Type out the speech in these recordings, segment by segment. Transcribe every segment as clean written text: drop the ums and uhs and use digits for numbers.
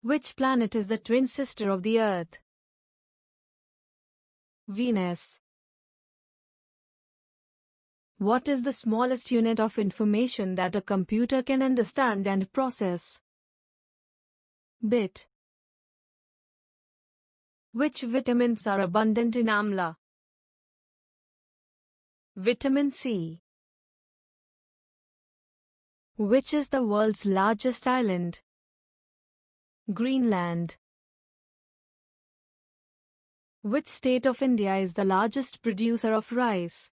Which planet is the twin sister of the Earth? Venus. What is the smallest unit of information that a computer can understand and process? Bit. Which vitamins are abundant in Amla? Vitamin C. Which is the world's largest island? Greenland. Which state of India is the largest producer of rice?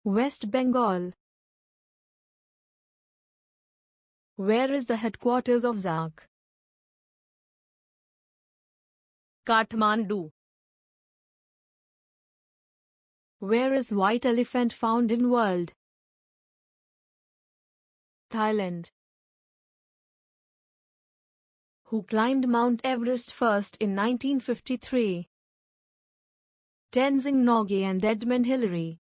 West Bengal. Where is the headquarters of SAARC? Kathmandu. Where is white elephant found in world? Thailand. Who climbed Mount Everest first in 1953? Tenzing Norgay and Edmund Hillary.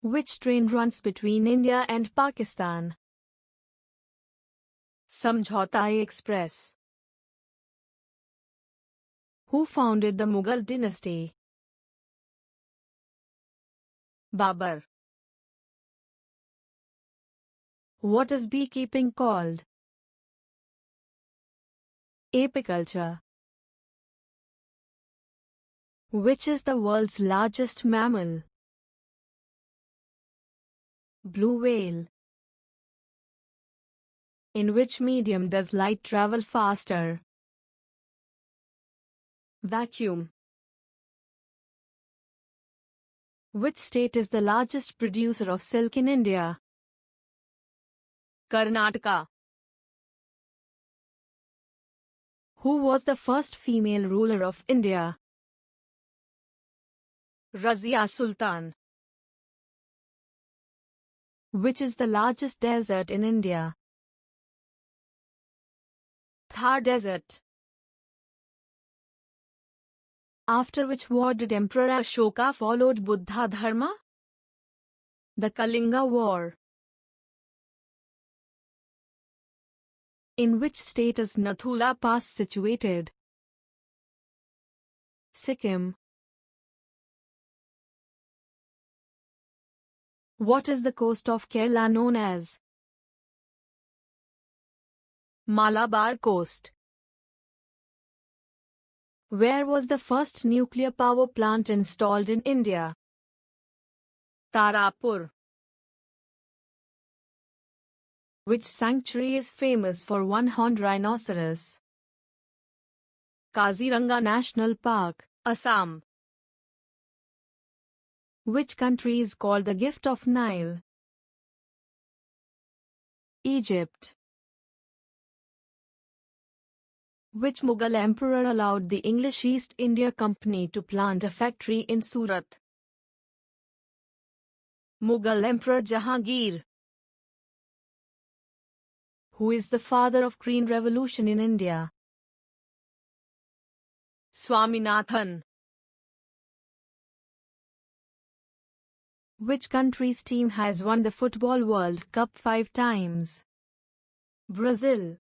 Which train runs between India and Pakistan? Samjhauta Express. Who founded the Mughal dynasty? Babur. What is beekeeping called? Apiculture. Which is the world's largest mammal? Blue whale. In which medium does light travel faster? Vacuum. Which state is the largest producer of silk in India? Karnataka. Who was the first female ruler of India? Razia Sultan. Which is the largest desert in India? Thar Desert. After which war did Emperor Ashoka followed Buddha Dharma? The Kalinga War. In which state is Nathula Pass situated? Sikkim. What is the coast of Kerala known as? Malabar Coast. Where was the first nuclear power plant installed in India? Tarapur. Which sanctuary is famous for one-horned rhinoceros? Kaziranga National Park, Assam. Which country is called the gift of Nile? Egypt. Which Mughal emperor allowed the English East India Company to plant a factory in Surat? Mughal Emperor Jahangir. Who is the father of Green Revolution in India? Swaminathan. Which country's team has won the Football World Cup 5 times? Brazil.